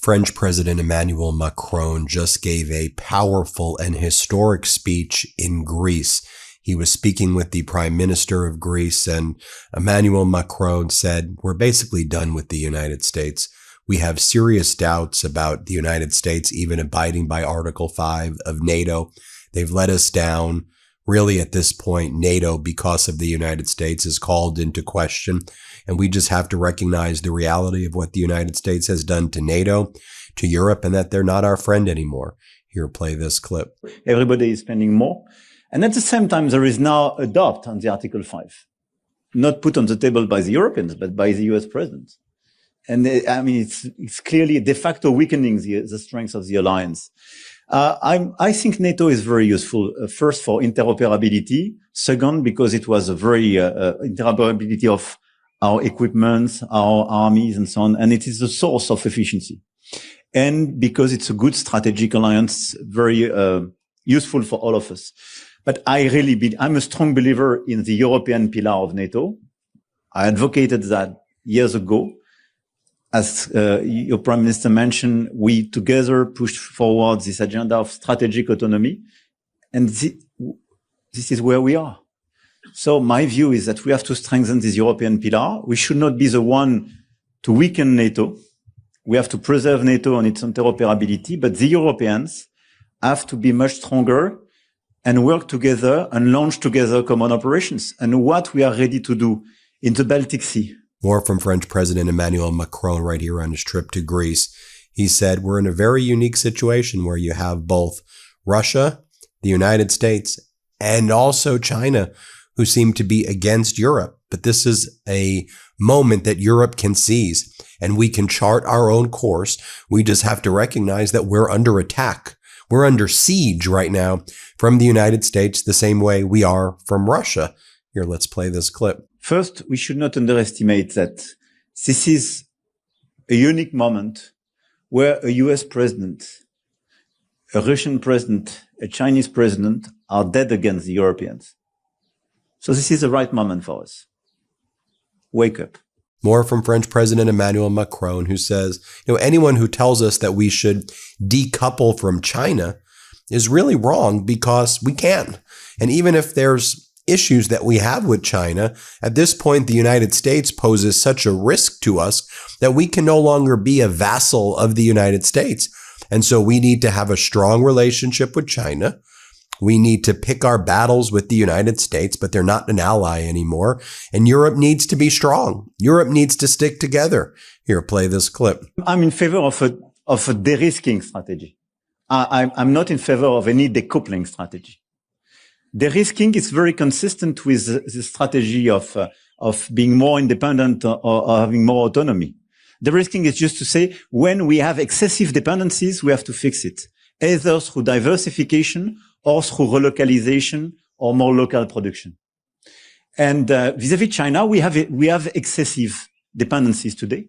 French President Emmanuel Macron just gave a powerful and historic speech in Greece. He was speaking with the Prime Minister of Greece, and Emmanuel Macron said, "We're basically done with the United States. We have serious doubts about the United States even abiding by Article 5 of NATO. They've let us down. Really, at this point, NATO, because of the United States, is called into question. And we just have to recognize the reality of what the United States has done to NATO, to Europe, and that they're not our friend anymore." Here, play this clip. Everybody is spending more. And at the same time, there is now a doubt on the Article 5, not put on the table by the Europeans, but by the US president. And I mean, it's clearly de facto weakening the strength of the alliance. I think NATO is very useful, first for interoperability, second because it was a very interoperability of our equipment, our armies and so on, and it is a source of efficiency. And because it's a good strategic alliance, very useful for all of us. But I'm a strong believer in the European pillar of NATO. I advocated that years ago. As your Prime Minister mentioned, we together pushed forward this agenda of strategic autonomy. And this is where we are. So my view is that we have to strengthen this European pillar. We should not be the one to weaken NATO. We have to preserve NATO and its interoperability, but the Europeans have to be much stronger and work together and launch together common operations. And what we are ready to do in the Baltic Sea. More from French President Emmanuel Macron right here on his trip to Greece. He said, "We're in a very unique situation where you have both Russia, the United States, and also China, who seem to be against Europe. But this is a moment that Europe can seize, and we can chart our own course. We just have to recognize that we're under attack. We're under siege right now from the United States, the same way we are from Russia." Here, let's play this clip. First, we should not underestimate that this is a unique moment where a US president, a Russian president, a Chinese president are dead against the Europeans. So this is the right moment for us. Wake up. More from French President Emmanuel Macron, who says, anyone who tells us that we should decouple from China is really wrong because we can. And even if there's issues that we have with China, at this point, the United States poses such a risk to us that we can no longer be a vassal of the United States. And so we need to have a strong relationship with China. We need to pick our battles with the United States, but they're not an ally anymore. And Europe needs to be strong. Europe needs to stick together. Here, play this clip. I'm in favor of a de-risking strategy. I'm not in favor of any decoupling strategy. De-risking is very consistent with the strategy of being more independent or having more autonomy. De-risking is just to say when we have excessive dependencies, we have to fix it, either through diversification or through relocalization or more local production. And vis-à-vis China, we have excessive dependencies today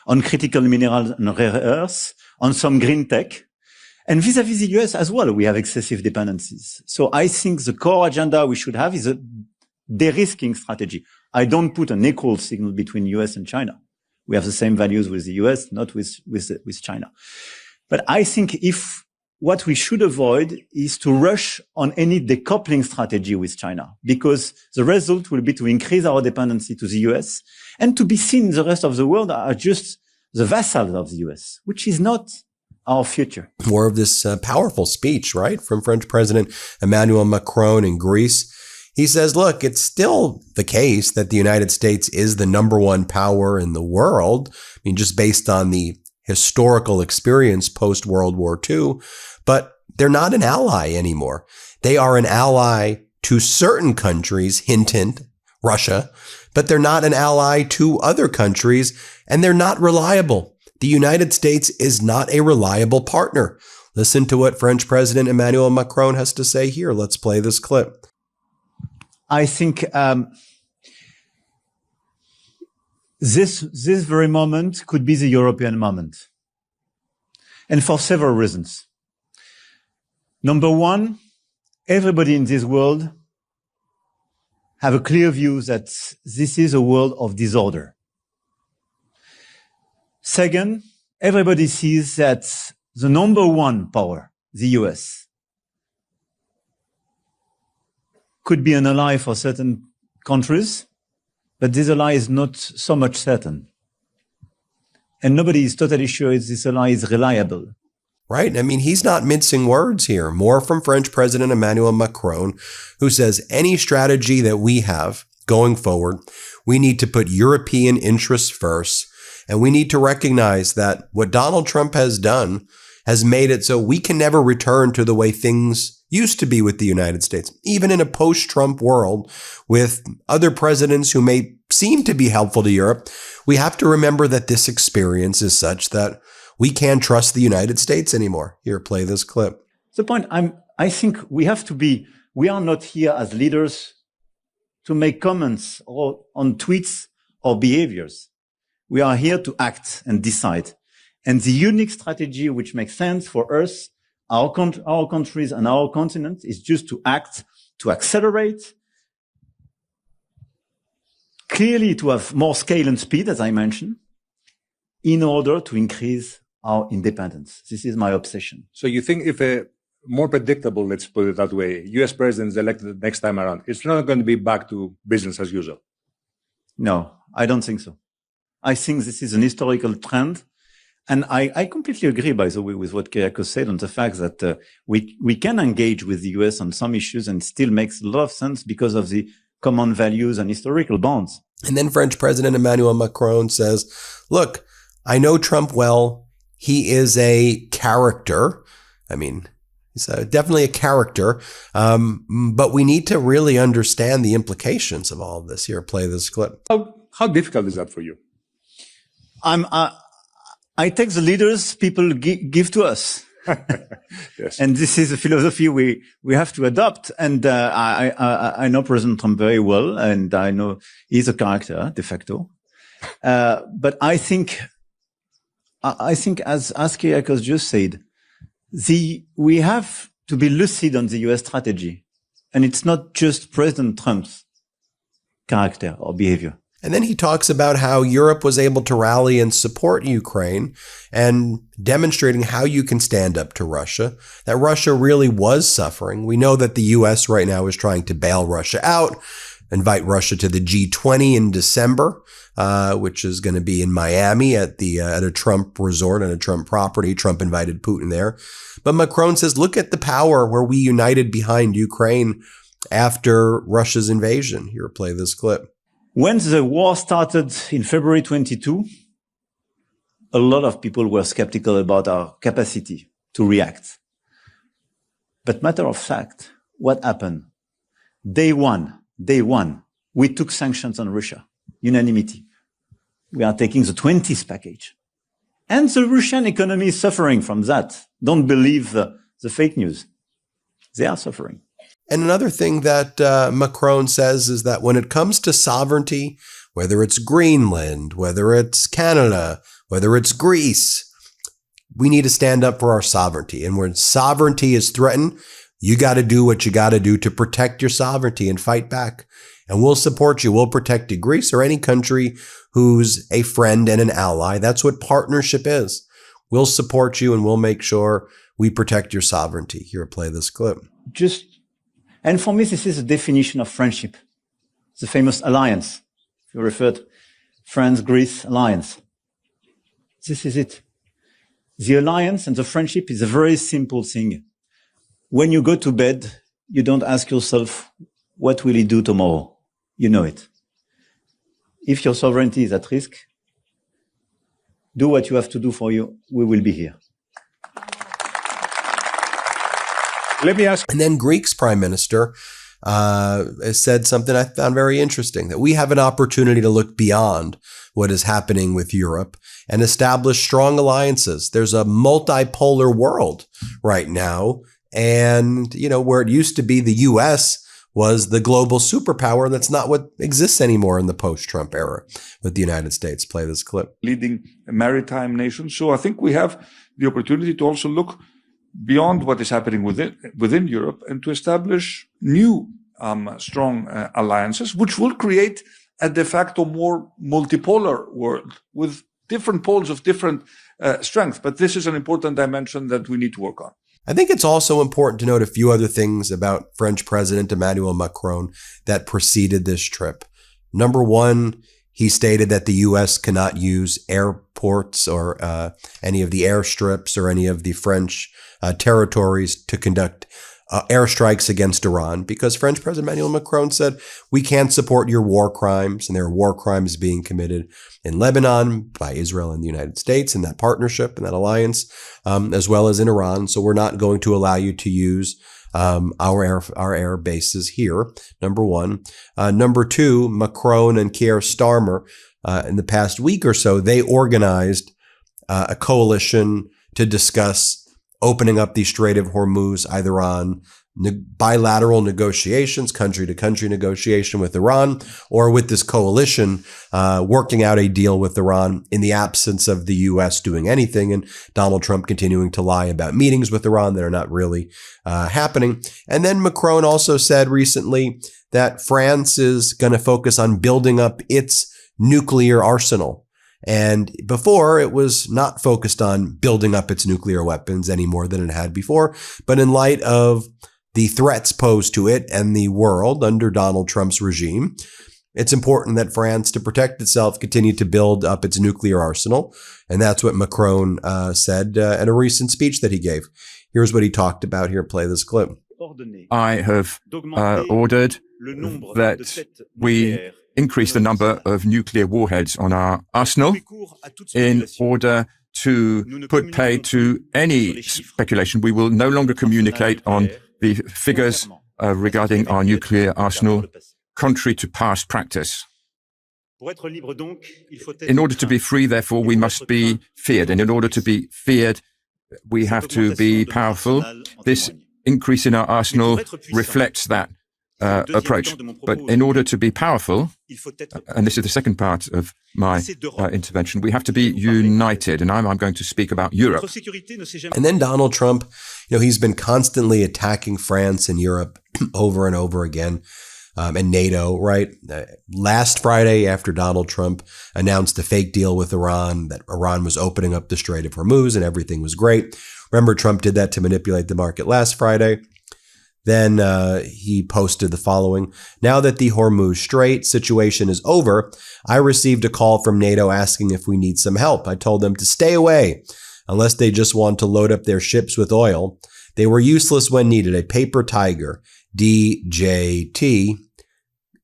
on critical minerals and rare earths, on some green tech. And vis-à-vis the US as well, we have excessive dependencies. So I think the core agenda we should have is a de-risking strategy. I don't put an equal signal between US and China. We have the same values with the US, not with China. But I think what we should avoid is to rush on any decoupling strategy with China, because the result will be to increase our dependency to the US and to be seen in the rest of the world are just the vassals of the US, which is not our future. More of this powerful speech, right, from French President Emmanuel Macron in Greece. He says, look, it's still the case that the United States is the number one power in the world. I mean, just based on the historical experience post-World War II, but they're not an ally anymore. They are an ally to certain countries, hint, Russia, but they're not an ally to other countries, and they're not reliable. The United States is not a reliable partner. Listen to what French President Emmanuel Macron has to say here. Let's play this clip. I think this very moment could be the European moment, and for several reasons. Number one, everybody in this world have a clear view that this is a world of disorder. Second, everybody sees that the number one power, the US, could be an ally for certain countries, but this ally is not so much certain. And nobody is totally sure if this ally is reliable. Right. I mean, he's not mincing words here. More from French President Emmanuel Macron, who says any strategy that we have going forward, we need to put European interests first. And we need to recognize that what Donald Trump has done has made it so we can never return to the way things used to be with the United States, even in a post-Trump world with other presidents who may seem to be helpful to Europe. We have to remember that this experience is such that we can't trust the United States anymore. Here, play this clip. The point I think we are not here as leaders to make comments or on tweets or behaviors. We are here to act and decide. And the unique strategy which makes sense for us, our countries and our continent is just to act, to accelerate, clearly to have more scale and speed, as I mentioned, in order to increase our independence. This is my obsession. So you think if a more predictable, let's put it that way, US president is elected the next time around, it's not going to be back to business as usual? No, I don't think so. I think this is an historical trend. And I completely agree, by the way, with what Kyriakos said on the fact that we can engage with the US on some issues and still makes a lot of sense because of the common values and historical bonds. And then French President Emmanuel Macron says, look, I know Trump well. He is a character. I mean, he's definitely a character. But we need to really understand the implications of all of this. Here, play this clip. How difficult is that for you? I take the leaders people give to us. Yes. And this is a philosophy we have to adopt. And I know President Trump very well, and I know he's a character de facto. But I think as Kyriakos just said, we have to be lucid on the US strategy. And it's not just President Trump's character or behavior. And then he talks about how Europe was able to rally and support Ukraine and demonstrating how you can stand up to Russia, that Russia really was suffering. We know that the U.S. right now is trying to bail Russia out, invite Russia to the G20 in December, which is going to be in Miami at a Trump resort and a Trump property. Trump invited Putin there. But Macron says, look at the power where we united behind Ukraine after Russia's invasion. Here, play this clip. When the war started in February 22, a lot of people were skeptical about our capacity to react. But matter of fact, what happened? Day one, we took sanctions on Russia. Unanimity. We are taking the 20th package. And the Russian economy is suffering from that. Don't believe the fake news. They are suffering. And another thing that Macron says is that when it comes to sovereignty, whether it's Greenland, whether it's Canada, whether it's Greece, we need to stand up for our sovereignty. And when sovereignty is threatened, you got to do what you got to do to protect your sovereignty and fight back. And we'll support you. We'll protect you. Greece or any country who's a friend and an ally. That's what partnership is. We'll support you and we'll make sure we protect your sovereignty. Here, play this clip. And for me, this is a definition of friendship. The famous alliance. You referred France-Greece alliance. This is it. The alliance and the friendship is a very simple thing. When you go to bed, you don't ask yourself, what will he do tomorrow? You know it. If your sovereignty is at risk, do what you have to do for you. We will be here. Let me ask. And then Greece's prime minister said something I found very interesting, that we have an opportunity to look beyond what is happening with Europe and establish strong alliances. There's a multipolar world right now. And, where it used to be the U.S. was the global superpower, that's not what exists anymore in the post-Trump era with the United States. Play this clip. Leading maritime nation. So I think we have the opportunity to also look beyond what is happening within Europe and to establish new strong alliances, which will create a de facto more multipolar world with different poles of different strength. But this is an important dimension that we need to work on. I think it's also important to note a few other things about French President Emmanuel Macron that preceded this trip. Number one, he stated that the U.S. cannot use airports or any of the airstrips or any of the French territories to conduct airstrikes against Iran, because French President Emmanuel Macron said, we can't support your war crimes, and there are war crimes being committed in Lebanon by Israel and the United States in that partnership and that alliance, as well as in Iran. So we're not going to allow you to use our air bases here, number one. Number two, Macron and Keir Starmer, in the past week or so, they organized a coalition to discuss opening up the Strait of Hormuz, either on bilateral negotiations, country-to-country negotiation with Iran, or with this coalition working out a deal with Iran in the absence of the U.S. doing anything, and Donald Trump continuing to lie about meetings with Iran that are not really happening. And then Macron also said recently that France is going to focus on building up its nuclear arsenal. And before, it was not focused on building up its nuclear weapons any more than it had before. But in light of the threats posed to it and the world under Donald Trump's regime, it's important that France, to protect itself, continue to build up its nuclear arsenal. And that's what Macron said at a recent speech that he gave. Here's what he talked about. Here, play this clip. I have ordered that we increase the number of nuclear warheads on our arsenal in order to put pay to any speculation. We will no longer communicate on the figures regarding our nuclear arsenal, contrary to past practice. In order to be free, therefore, we must be feared. And in order to be feared, we have to be powerful. This increase in our arsenal reflects that approach. But in order to be powerful, and this is the second part of my intervention, we have to be united. And I'm going to speak about Europe. And then Donald Trump, he's been constantly attacking France and Europe over and over again, and NATO, right? Last Friday, after Donald Trump announced a fake deal with Iran, that Iran was opening up the Strait of Hormuz and everything was great. Remember, Trump did that to manipulate the market last Friday. Then he posted the following. Now that the Hormuz Strait situation is over, I received a call from NATO asking if we need some help. I told them to stay away unless they just want to load up their ships with oil. They were useless when needed. A paper tiger, DJT.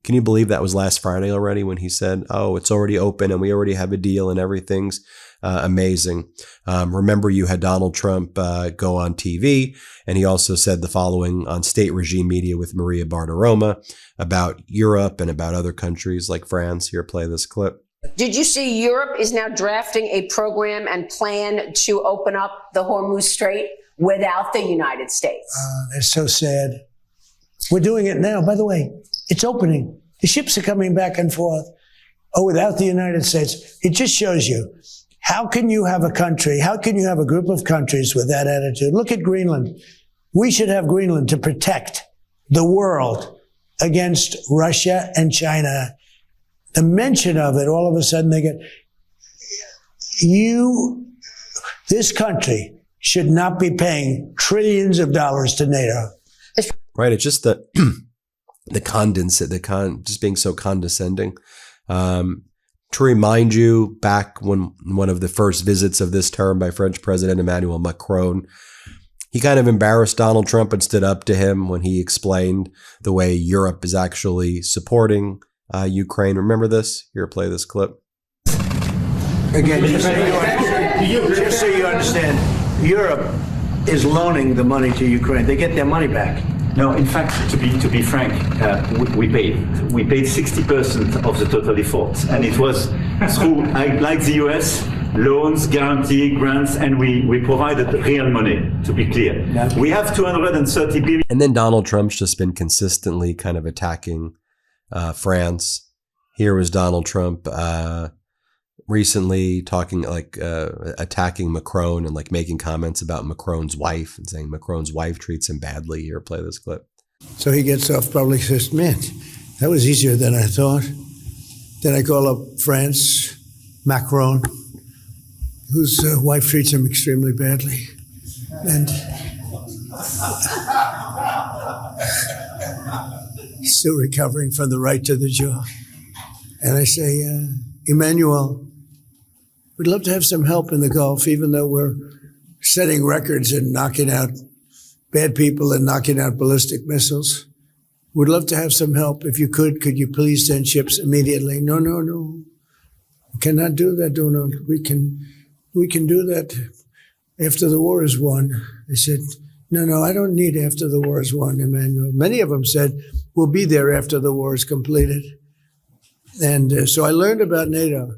Can you believe that was last Friday already when he said, oh, it's already open and we already have a deal and everything's amazing. Remember, you had Donald Trump go on TV, and he also said the following on state regime media with Maria Bartiromo about Europe and about other countries like France. Here, play this clip. Did you see Europe is now drafting a program and plan to open up the Hormuz Strait without the United States? It's so sad. We're doing it now. By the way, it's opening. The ships are coming back and forth. Oh, without the United States. It just shows you. How can you have a country? How can you have a group of countries with that attitude? Look at Greenland. We should have Greenland to protect the world against Russia and China. The mention of it, all of a sudden they get, this country should not be paying trillions of dollars to NATO. Right. It's just just being so condescending. To remind you, back when one of the first visits of this term by French President Emmanuel Macron, he kind of embarrassed Donald Trump and stood up to him when he explained the way Europe is actually supporting Ukraine. Remember this? Here, play this clip. Again, just so you understand, Europe is loaning the money to Ukraine. They get their money back. No, in fact, to be frank, we paid 60% of the total effort, and it was through, like the US, loans, guarantee, grants, and we provided real money. To be clear, we have 230 billion. And then Donald Trump's just been consistently kind of attacking France. Here was Donald Trump recently talking attacking Macron and making comments about Macron's wife and saying Macron's wife treats him badly. Here, play this clip. So he gets off, probably says, man, that was easier than I thought. Then I call up France, Macron, whose wife treats him extremely badly. And he's still recovering from the right to the jaw. And I say, Emmanuel, we'd love to have some help in the Gulf, even though we're setting records and knocking out bad people and knocking out ballistic missiles. We'd love to have some help. If you could you please send ships immediately? No. We cannot do that, Donald. We can do that after the war is won. I said, no, I don't need after the war is won, Emmanuel. Many of them said, we'll be there after the war is completed. And so I learned about NATO.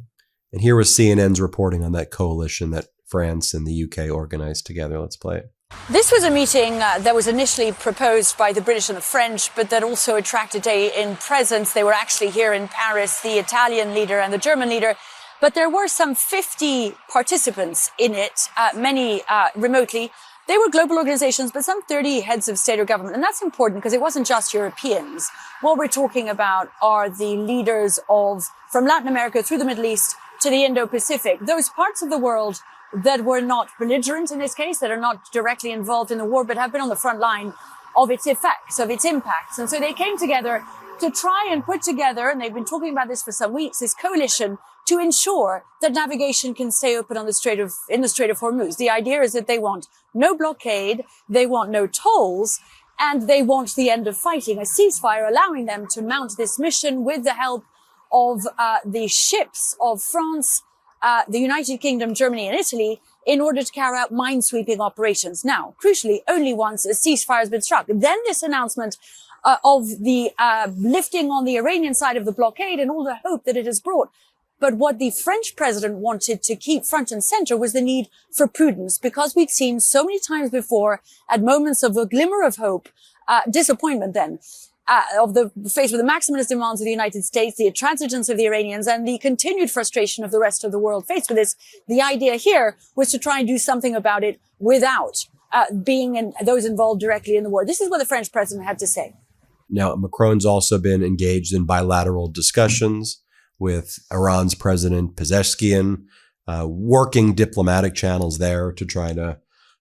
And here was CNN's reporting on that coalition that France and the UK organized together. Let's play it. This was a meeting that was initially proposed by the British and the French, but that also attracted in presence. They were actually here in Paris, the Italian leader and the German leader. But there were some 50 participants in it, many remotely. They were global organizations, but some 30 heads of state or government. And that's important because it wasn't just Europeans. What we're talking about are the leaders from Latin America through the Middle East to the Indo-Pacific, those parts of the world that were not belligerent in this case, that are not directly involved in the war, but have been on the front line of its effects, of its impacts. And so they came together to try and put together, and they've been talking about this for some weeks, this coalition to ensure that navigation can stay open in the Strait of Hormuz. The idea is that they want no blockade, they want no tolls, and they want the end of fighting, a ceasefire allowing them to mount this mission with the help of the ships of France, the United Kingdom, Germany, and Italy in order to carry out minesweeping operations. Now, crucially, only once a ceasefire has been struck. Then this announcement of the lifting on the Iranian side of the blockade and all the hope that it has brought. But what the French president wanted to keep front and center was the need for prudence, because we'd seen so many times before, at moments of a glimmer of hope, disappointment then, faced with the maximalist demands of the United States, the intransigence of the Iranians, and the continued frustration of the rest of the world faced with this. The idea here was to try and do something about it without those involved directly in the war. This is what the French president had to say. Now, Macron's also been engaged in bilateral discussions with Iran's President Pezeshkian, working diplomatic channels there to try to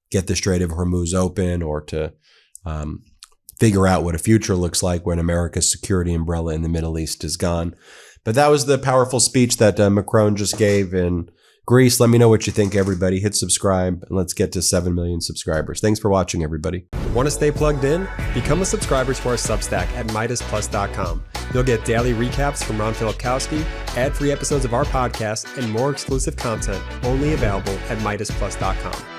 get the Strait of Hormuz open, or to figure out what a future looks like when America's security umbrella in the Middle East is gone. But that was the powerful speech that Macron just gave in Greece. Let me know what you think, everybody. Hit subscribe, and let's get to 7 million subscribers. Thanks for watching, everybody. Want to stay plugged in? Become a subscriber to our Substack at MeidasPlus.com. You'll get daily recaps from Ron Filipkowski, ad-free episodes of our podcast, and more exclusive content only available at MeidasPlus.com.